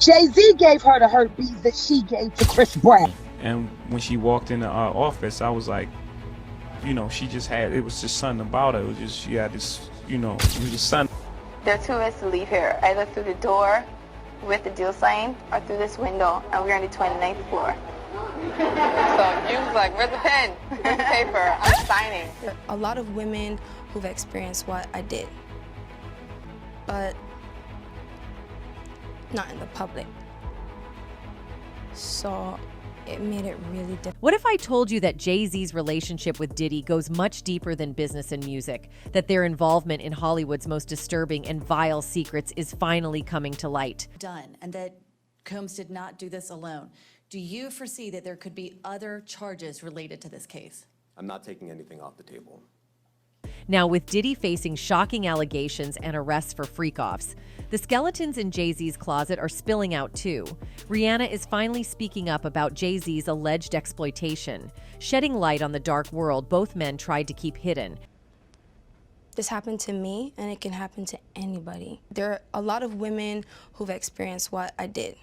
Jay-Z gave her the herpes that she gave to Chris Brown. And when she walked into our office, I was like, you know, she just had, it was just something about her. It was just, she had this, you know, it was just something. There are two ways to leave here, either through the door with the deal sign or through this window, and we're on the 29th floor. So you was like, where's the pen? Where's the paper? I'm signing. A lot of women who've experienced what I did, but not in the public. So it made it really difficult. What if I told you that Jay-Z's relationship with Diddy goes much deeper than business and music, that their involvement in Hollywood's most disturbing and vile secrets is finally coming to light? Done, and that Combs did not do this alone. Do you foresee that there could be other charges related to this case? I'm not taking anything off the table. Now, with Diddy facing shocking allegations and arrests for freak-offs, the skeletons in Jay-Z's closet are spilling out too. Rihanna is finally speaking up about Jay-Z's alleged exploitation, shedding light on the dark world both men tried to keep hidden. This happened to me, and it can happen to anybody. There are a lot of women who've experienced what I did.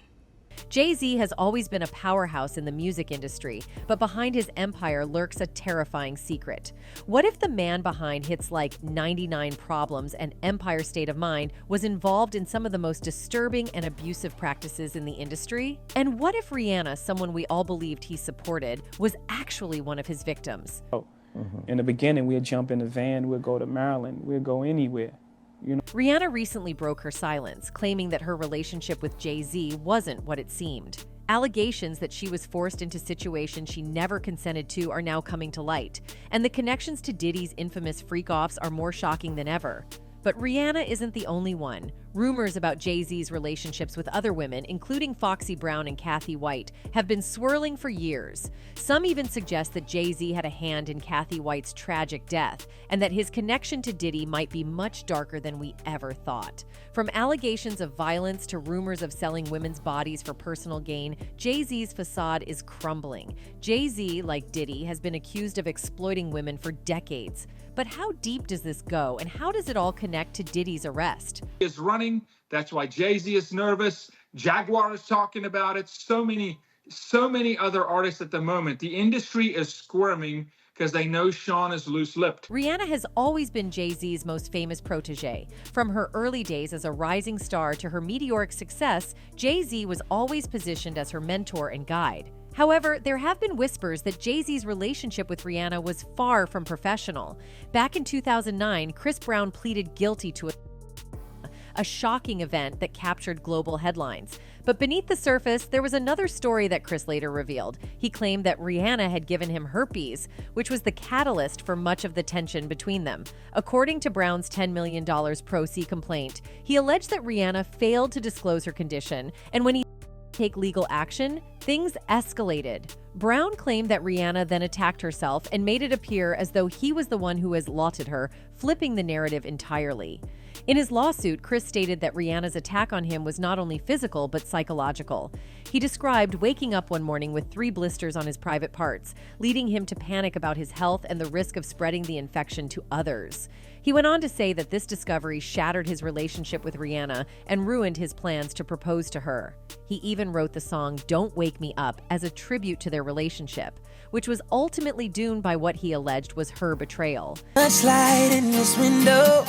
Jay-Z has always been a powerhouse in the music industry, but behind his empire lurks a terrifying secret. What if the man behind hits like 99 Problems and Empire State of Mind was involved in some of the most disturbing and abusive practices in the industry? And what if Rihanna, someone we all believed he supported, was actually one of his victims? In the beginning, we'd jump in the van, we'd go to Maryland, we'd go anywhere. You know? Rihanna recently broke her silence, claiming that her relationship with Jay-Z wasn't what it seemed. Allegations that she was forced into situations she never consented to are now coming to light, and the connections to Diddy's infamous freak-offs are more shocking than ever. But Rihanna isn't the only one. Rumors about Jay-Z's relationships with other women, including Foxy Brown and Kathy White, have been swirling for years. Some even suggest that Jay-Z had a hand in Kathy White's tragic death, and that his connection to Diddy might be much darker than we ever thought. From allegations of violence to rumors of selling women's bodies for personal gain, Jay-Z's facade is crumbling. Jay-Z, like Diddy, has been accused of exploiting women for decades. But how deep does this go, and how does it all connect to Diddy's arrest? Is running. That's why Jay-Z is nervous. Jaguar is talking about it. So many other artists at the moment. The industry is squirming because they know Sean is loose-lipped. Rihanna has always been Jay-Z's most famous protege. From her early days as a rising star to her meteoric success, Jay-Z was always positioned as her mentor and guide. However, there have been whispers that Jay-Z's relationship with Rihanna was far from professional. Back in 2009, Chris Brown pleaded guilty to a shocking event that captured global headlines. But beneath the surface, there was another story that Chris later revealed. He claimed that Rihanna had given him herpes, which was the catalyst for much of the tension between them. According to Brown's $10 million pro se complaint, he alleged that Rihanna failed to disclose her condition, and when he take legal action, things escalated. Brown claimed that Rihanna then attacked herself and made it appear as though he was the one who assaulted her, flipping the narrative entirely. In his lawsuit, Chris stated that Rihanna's attack on him was not only physical but psychological. He described waking up one morning with 3 blisters on his private parts, leading him to panic about his health and the risk of spreading the infection to others. He went on to say that this discovery shattered his relationship with Rihanna and ruined his plans to propose to her. He even wrote the song "Don't Wake Me Up" as a tribute to their relationship, which was ultimately doomed by what he alleged was her betrayal. Much light in this window.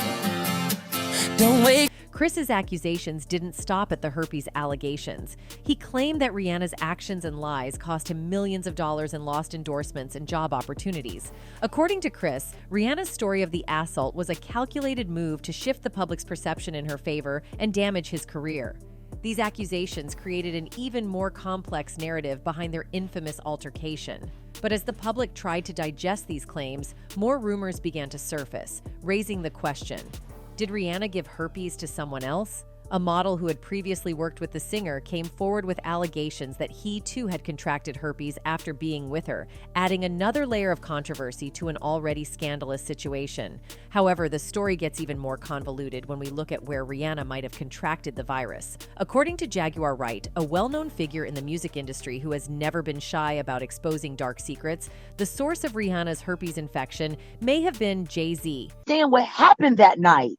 Don't wake. Chris's accusations didn't stop at the herpes allegations. He claimed that Rihanna's actions and lies cost him millions of dollars in lost endorsements and job opportunities. According to Chris, Rihanna's story of the as-ult was a calculated move to shift the public's perception in her favor and damage his career. These accusations created an even more complex narrative behind their infamous altercation. But as the public tried to digest these claims, more rumors began to surface, raising the question: did Rihanna give herpes to someone else? A model who had previously worked with the singer came forward with allegations that he too had contracted herpes after being with her, adding another layer of controversy to an already scandalous situation. However, the story gets even more convoluted when we look at where Rihanna might have contracted the virus. According to Jaguar Wright, a well-known figure in the music industry who has never been shy about exposing dark secrets, the source of Rihanna's herpes infection may have been Jay-Z. Then what happened that night?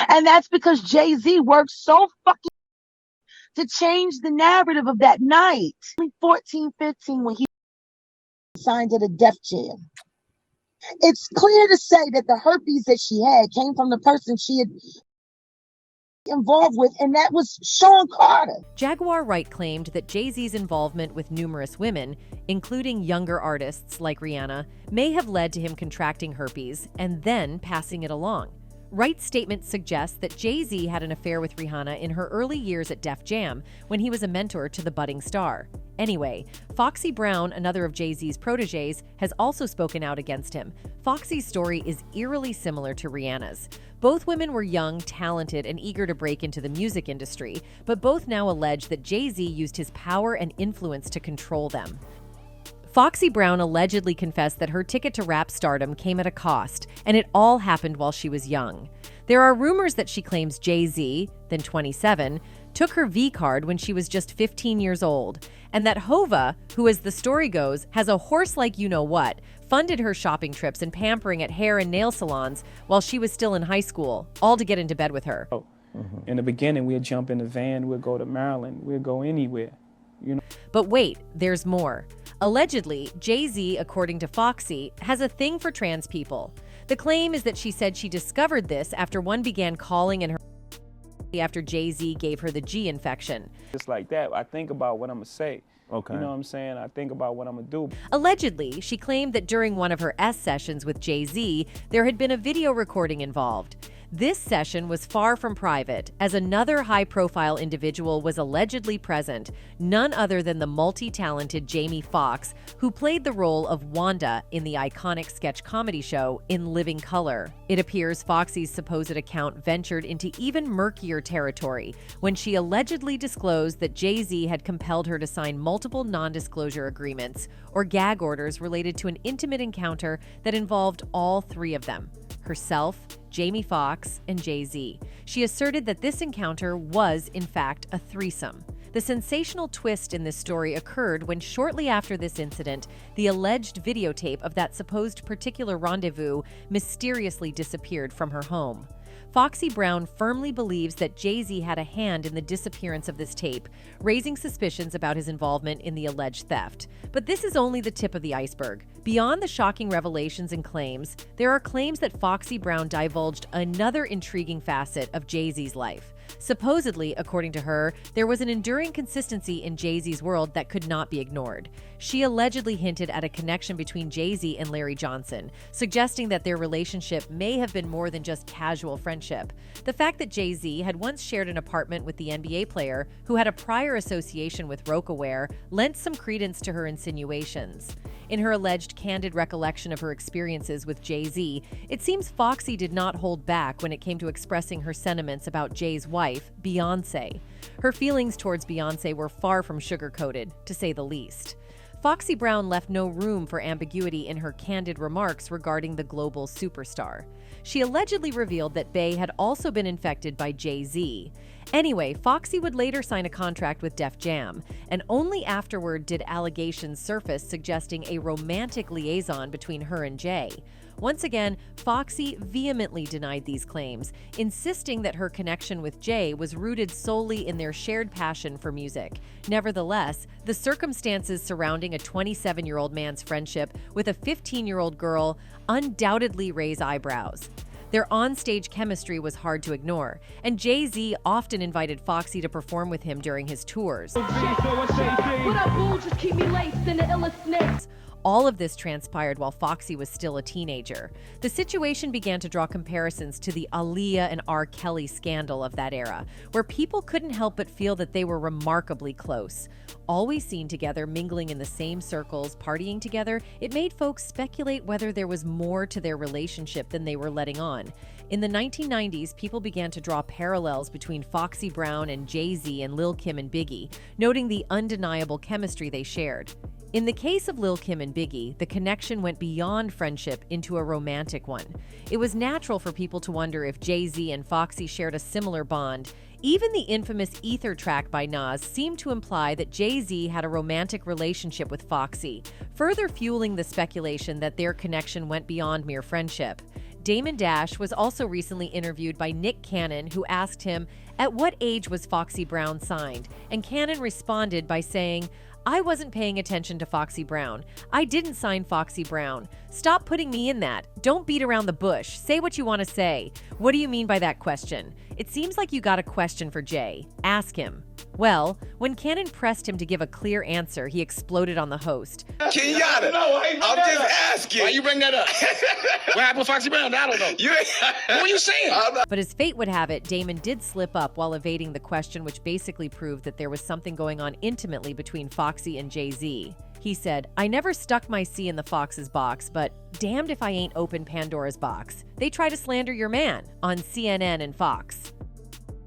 And that's because Jay-Z worked so fucking to change the narrative of that night. 14, 15 when he signed to the Def Jam. It's clear to say that the herpes that she had came from the person she had involved with, and that was Sean Carter. Jaguar Wright claimed that Jay-Z's involvement with numerous women, including younger artists like Rihanna, may have led to him contracting herpes and then passing it along. Wright's statement suggests that Jay-Z had an affair with Rihanna in her early years at Def Jam when he was a mentor to the budding star. Anyway, Foxy Brown, another of Jay-Z's proteges, has also spoken out against him. Foxy's story is eerily similar to Rihanna's. Both women were young, talented, and eager to break into the music industry, but both now allege that Jay-Z used his power and influence to control them. Foxy Brown allegedly confessed that her ticket to rap stardom came at a cost, and it all happened while she was young. There are rumors that she claims Jay-Z, then 27, took her V-card when she was just 15 years old, and that Hova, who as the story goes, has a horse-like you-know-what, funded her shopping trips and pampering at hair and nail salons while she was still in high school, all to get into bed with her. In the beginning, we'd jump in the van, we'd go to Maryland, we'd go anywhere, you know. But wait, there's more. Allegedly, Jay-Z, according to Foxy, has a thing for trans people. The claim is that she said she discovered this after one began calling in her after Jay-Z gave her the G infection. Just like that, I think about what I'm gonna say. Okay. You know what I'm saying? I think about what I'm gonna do. Allegedly, she claimed that during one of her sessions with Jay-Z, there had been a video recording involved. This session was far from private, as another high-profile individual was allegedly present, none other than the multi-talented Jamie Foxx, who played the role of Wanda in the iconic sketch comedy show In Living Color. It appears Foxy's supposed account ventured into even murkier territory when she allegedly disclosed that Jay-Z had compelled her to sign multiple non-disclosure agreements or gag orders related to an intimate encounter that involved all three of them: herself, Jamie Foxx, and Jay-Z. She asserted that this encounter was, in fact, a threesome. The sensational twist in this story occurred when shortly after this incident, the alleged videotape of that supposed particular rendezvous mysteriously disappeared from her home. Foxy Brown firmly believes that Jay-Z had a hand in the disappearance of this tape, raising suspicions about his involvement in the alleged theft. But this is only the tip of the iceberg. Beyond the shocking revelations and claims, there are claims that Foxy Brown divulged another intriguing facet of Jay-Z's life. Supposedly, according to her, there was an enduring consistency in Jay-Z's world that could not be ignored. She allegedly hinted at a connection between Jay-Z and Larry Johnson, suggesting that their relationship may have been more than just casual friendship. The fact that Jay-Z had once shared an apartment with the NBA player, who had a prior association with Rocawear, lent some credence to her insinuations. In her alleged candid recollection of her experiences with Jay-Z, it seems Foxy did not hold back when it came to expressing her sentiments about Jay's wife, Beyonce. Her feelings towards Beyonce were far from sugar-coated, to say the least. Foxy Brown left no room for ambiguity in her candid remarks regarding the global superstar. She allegedly revealed that Bey had also been infected by Jay-Z. Anyway, Foxy would later sign a contract with Def Jam, and only afterward did allegations surface suggesting a romantic liaison between her and Jay. Once again, Foxy vehemently denied these claims, insisting that her connection with Jay was rooted solely in their shared passion for music. Nevertheless, the circumstances surrounding a 27-year-old man's friendship with a 15-year-old girl undoubtedly raise eyebrows. Their onstage chemistry was hard to ignore, and Jay-Z often invited Foxy to perform with him during his tours. All of this transpired while Foxy was still a teenager. The situation began to draw comparisons to the Aaliyah and R. Kelly scandal of that era, where people couldn't help but feel that they were remarkably close. Always seen together, mingling in the same circles, partying together, it made folks speculate whether there was more to their relationship than they were letting on. In the 1990s, people began to draw parallels between Foxy Brown and Jay-Z and Lil' Kim and Biggie, noting the undeniable chemistry they shared. In the case of Lil' Kim and Biggie, the connection went beyond friendship into a romantic one. It was natural for people to wonder if Jay-Z and Foxy shared a similar bond. Even the infamous Ether track by Nas seemed to imply that Jay-Z had a romantic relationship with Foxy, further fueling the speculation that their connection went beyond mere friendship. Damon Dash was also recently interviewed by Nick Cannon, who asked him, At what age was Foxy Brown signed? And Cannon responded by saying, I wasn't paying attention to Foxy Brown. I didn't sign Foxy Brown. Stop putting me in that. Don't beat around the bush. Say what you want to say. What do you mean by that question? It seems like you got a question for Jay. Ask him. Well, when Cannon pressed him to give a clear answer, he exploded on the host. Kenyatta, I'm just asking. Why you bring that up? What happened with Foxy Brown? I don't know. What were you saying? But as fate would have it, Damon did slip up while evading the question, which basically proved that there was something going on intimately between Foxy and Jay-Z. He said, I never stuck my C in the Fox's box, but damned if I ain't opened Pandora's box. They try to slander your man on CNN and Fox.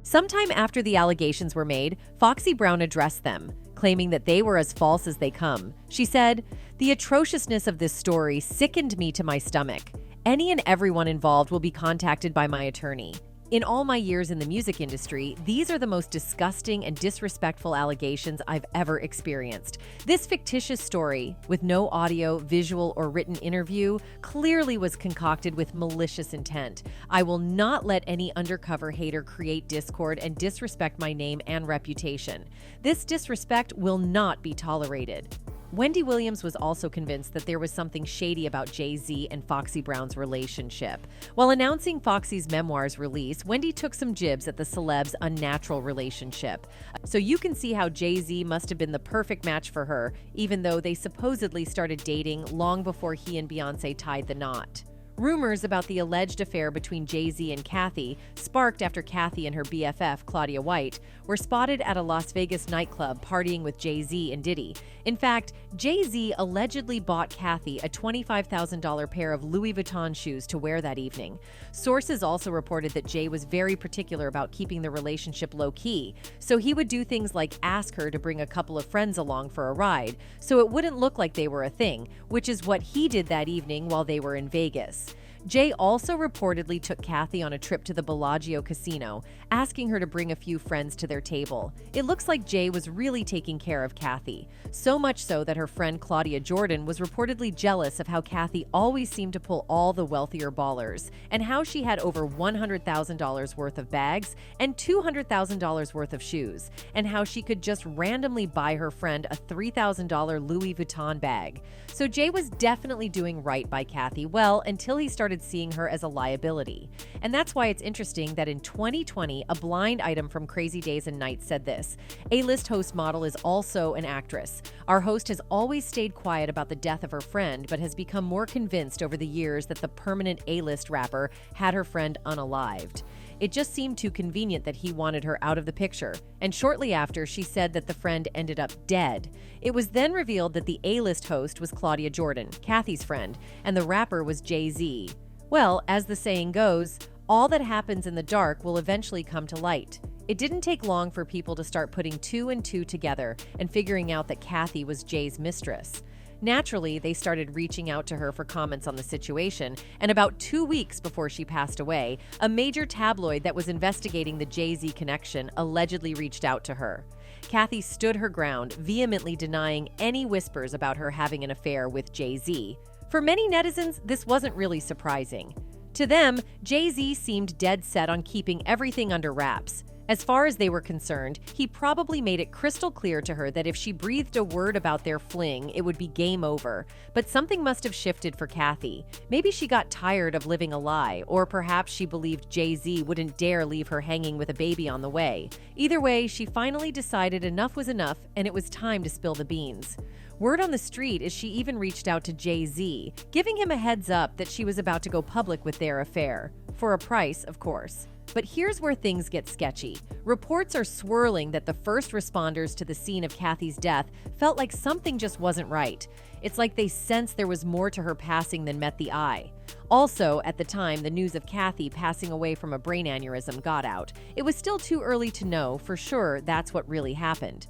Sometime after the allegations were made, Foxy Brown addressed them, claiming that they were as false as they come. She said, the atrociousness of this story sickened me to my stomach. Any and everyone involved will be contacted by my attorney. In all my years in the music industry, these are the most disgusting and disrespectful allegations I've ever experienced. This fictitious story, with no audio, visual, or written interview, clearly was concocted with malicious intent. I will not let any undercover hater create discord and disrespect my name and reputation. This disrespect will not be tolerated. Wendy Williams was also convinced that there was something shady about Jay-Z and Foxy Brown's relationship. While announcing Foxy's memoir's release, Wendy took some jibs at the celeb's unnatural relationship. So you can see how Jay-Z must have been the perfect match for her, even though they supposedly started dating long before he and Beyonce tied the knot. Rumors about the alleged affair between Jay-Z and Kathy, sparked after Kathy and her BFF, Claudia White, were spotted at a Las Vegas nightclub partying with Jay-Z and Diddy. In fact, Jay-Z allegedly bought Kathy a $25,000 pair of Louis Vuitton shoes to wear that evening. Sources also reported that Jay was very particular about keeping the relationship low-key, so he would do things like ask her to bring a couple of friends along for a ride, so it wouldn't look like they were a thing, which is what he did that evening while they were in Vegas. Jay also reportedly took Kathy on a trip to the Bellagio casino, asking her to bring a few friends to their table. It looks like Jay was really taking care of Kathy, so much so that her friend Claudia Jordan was reportedly jealous of how Kathy always seemed to pull all the wealthier ballers, and how she had over $100,000 worth of bags and $200,000 worth of shoes, and how she could just randomly buy her friend a $3,000 Louis Vuitton bag. So Jay was definitely doing right by Kathy, well, until he started seeing her as a liability. And that's why it's interesting that in 2020, a blind item from Crazy Days and Nights said this: A-list host model is also an actress. Our host has always stayed quiet about the death of her friend, but has become more convinced over the years that the permanent A-list rapper had her friend unalived. It just seemed too convenient that he wanted her out of the picture, and shortly after, she said that the friend ended up dead. It was then revealed that the A-list host was Claudia Jordan, Kathy's friend, and the rapper was Jay-Z. Well, as the saying goes, all that happens in the dark will eventually come to light. It didn't take long for people to start putting two and two together and figuring out that Kathy was Jay's mistress. Naturally, they started reaching out to her for comments on the situation, and about 2 weeks before she passed away, a major tabloid that was investigating the Jay-Z connection allegedly reached out to her. Kathy stood her ground, vehemently denying any whispers about her having an affair with Jay-Z. For many netizens, this wasn't really surprising. To them, Jay-Z seemed dead set on keeping everything under wraps. As far as they were concerned, he probably made it crystal clear to her that if she breathed a word about their fling, it would be game over. But something must have shifted for Kathy. Maybe she got tired of living a lie, or perhaps she believed Jay-Z wouldn't dare leave her hanging with a baby on the way. Either way, she finally decided enough was enough, and it was time to spill the beans. Word on the street is she even reached out to Jay-Z, giving him a heads up that she was about to go public with their affair. For a price, of course. But here's where things get sketchy. Reports are swirling that the first responders to the scene of Kathy's death felt like something just wasn't right. It's like they sensed there was more to her passing than met the eye. Also, at the time, the news of Kathy passing away from a brain aneurysm got out. It was still too early to know for sure that's what really happened.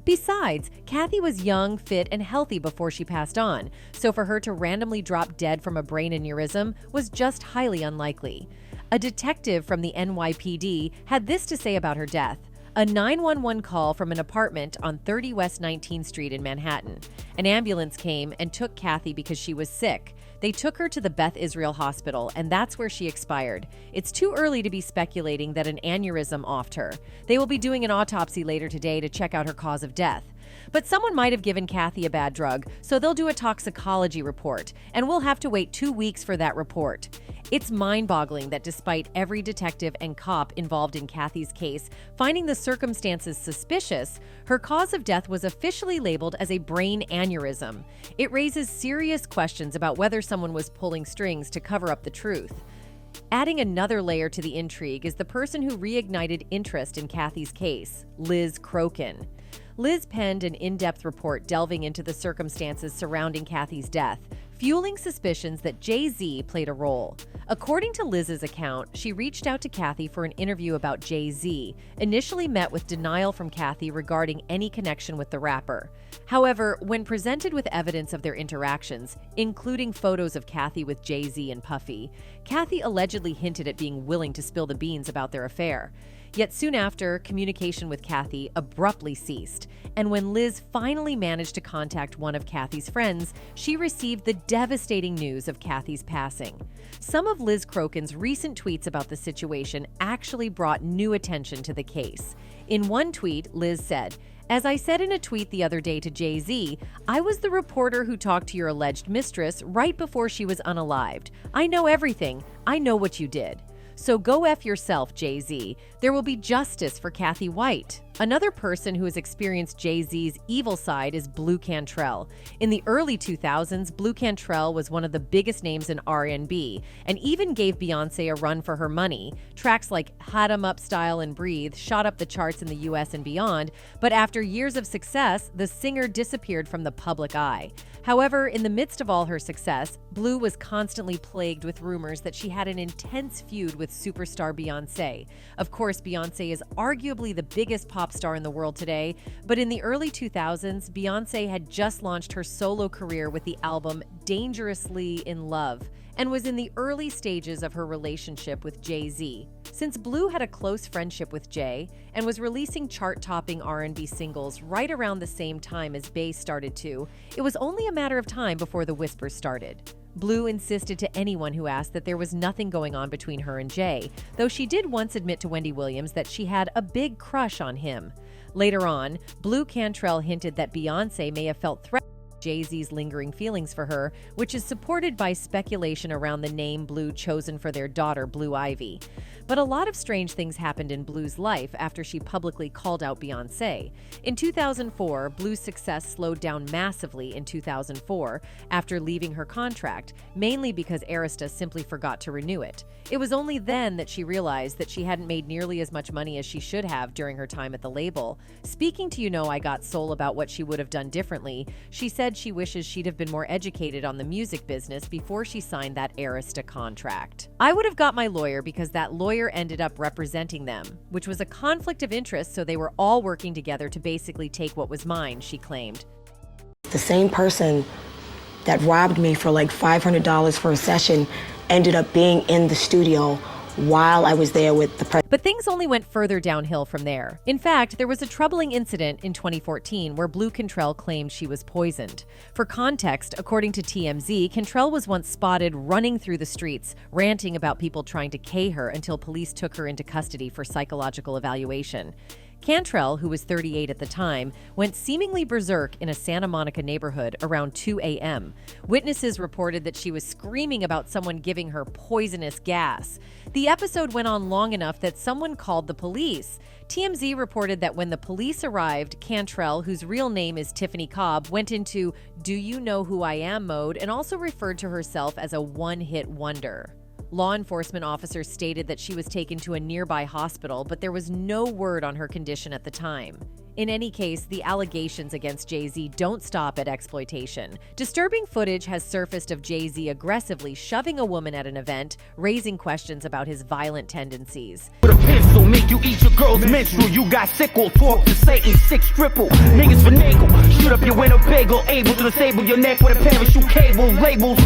Besides, Kathy was young, fit, and healthy before she passed on, so for her to randomly drop dead from a brain aneurysm was just highly unlikely. A detective from the NYPD had this to say about her death. A 911 call from an apartment on 30 West 19th Street in Manhattan. An ambulance came and took Kathy because she was sick. They took her to the Beth Israel Hospital, and that's where she expired. It's too early to be speculating that an aneurysm offed her. They will be doing an autopsy later today to check out her cause of death. But someone might have given Kathy a bad drug, so they'll do a toxicology report, and we'll have to wait 2 weeks for that report. It's mind-boggling that despite every detective and cop involved in Kathy's case finding the circumstances suspicious, her cause of death was officially labeled as a brain aneurysm. It raises serious questions about whether someone was pulling strings to cover up the truth. Adding another layer to the intrigue is the person who reignited interest in Kathy's case, Liz Crokin. Liz penned an in-depth report delving into the circumstances surrounding Kathy's death, fueling suspicions that Jay-Z played a role. According to Liz's account, she reached out to Kathy for an interview about Jay-Z, initially met with denial from Kathy regarding any connection with the rapper. However, when presented with evidence of their interactions, including photos of Kathy with Jay-Z and Puffy, Kathy allegedly hinted at being willing to spill the beans about their affair. Yet soon after, communication with Kathy abruptly ceased, and when Liz finally managed to contact one of Kathy's friends, she received the devastating news of Kathy's passing. Some of Liz Crokin's recent tweets about the situation actually brought new attention to the case. In one tweet, Liz said, "As I said in a tweet the other day to Jay-Z, I was the reporter who talked to your alleged mistress right before she was unalived. I know everything. I know what you did. So go F yourself, Jay-Z. There will be justice for Kathy White." Another person who has experienced Jay-Z's evil side is Blue Cantrell. In the early 2000s, Blue Cantrell was one of the biggest names in R&B and even gave Beyonce a run for her money. Tracks like Hot 'Em Up Style and Breathe shot up the charts in the US and beyond, but after years of success, the singer disappeared from the public eye. However, in the midst of all her success, Blue was constantly plagued with rumors that she had an intense feud with superstar Beyonce. Of course, Beyonce is arguably the biggest pop star in the world today, but in the early 2000s, Beyonce had just launched her solo career with the album Dangerously in Love and was in the early stages of her relationship with Jay-Z. Since Blue had a close friendship with Jay and was releasing chart-topping R&B singles right around the same time as Bey started to, it was only a matter of time before the whispers started. Blue insisted to anyone who asked that there was nothing going on between her and Jay, though she did once admit to Wendy Williams that she had a big crush on him. Later on, Blue Cantrell hinted that Beyonce may have felt threatened by Jay-Z's lingering feelings for her, which is supported by speculation around the name Blue chosen for their daughter, Blue Ivy. But a lot of strange things happened in Blue's life after she publicly called out Beyonce. In 2004, Blue's success slowed down massively in 2004 after leaving her contract, mainly because Arista simply forgot to renew it. It was only then that she realized that she hadn't made nearly as much money as she should have during her time at the label. Speaking to You Know I Got Soul about what she would have done differently, she said she wishes she'd have been more educated on the music business before she signed that Arista contract. "I would have got my lawyer because that lawyer ended up representing them, which was a conflict of interest, so they were all working together to basically take what was mine," she claimed. The same person that robbed me for like $500 for a session ended up being in the studio while I was there with the president. But things only went further downhill from there. In fact, there was a troubling incident in 2014 where Blue Cantrell claimed she was poisoned. For context, according to TMZ, Cantrell was once spotted running through the streets, ranting about people trying to K her until police took her into custody for psychological evaluation. Cantrell, who was 38 at the time, went seemingly berserk in a Santa Monica neighborhood around 2 a.m. Witnesses reported that she was screaming about someone giving her poisonous gas. The episode went on long enough that someone called the police. TMZ reported that when the police arrived, Cantrell, whose real name is Tiffany Cobb, went into "Do you know who I am" mode and also referred to herself as a one-hit wonder. Law enforcement officers stated that she was taken to a nearby hospital, but there was no word on her condition at the time. In any case, the allegations against Jay-Z don't stop at exploitation. Disturbing footage has surfaced of Jay-Z aggressively shoving a woman at an event, raising questions about his violent tendencies. With a pistol, make you eat your girl's menstrual. You got sickle, talk to Satan, 6 triple. Niggas finagle, shoot up your window bagel, able to disable your neck with a parachute cable labels.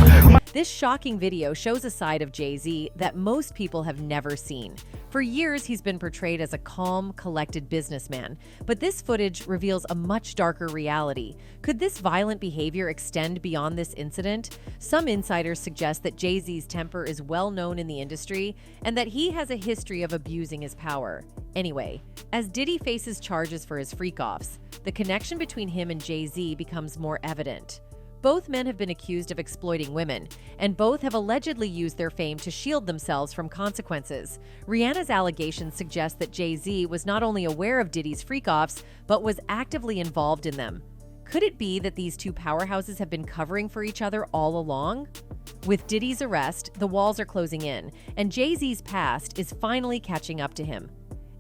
This shocking video shows a side of Jay-Z that most people have never seen. For years, he's been portrayed as a calm, collected businessman, but this footage reveals a much darker reality. Could this violent behavior extend beyond this incident? Some insiders suggest that Jay-Z's temper is well known in the industry and that he has a history of abusing his power. Anyway, as Diddy faces charges for his freak-offs, the connection between him and Jay-Z becomes more evident. Both men have been accused of exploiting women, and both have allegedly used their fame to shield themselves from consequences. Rihanna's allegations suggest that Jay-Z was not only aware of Diddy's freak-offs, but was actively involved in them. Could it be that these two powerhouses have been covering for each other all along? With Diddy's arrest, the walls are closing in, and Jay-Z's past is finally catching up to him.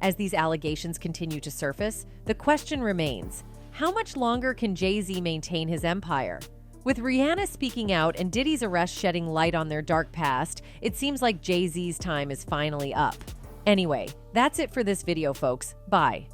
As these allegations continue to surface, the question remains, how much longer can Jay-Z maintain his empire? With Rihanna speaking out and Diddy's arrest shedding light on their dark past, it seems like Jay-Z's time is finally up. Anyway, that's it for this video, folks. Bye.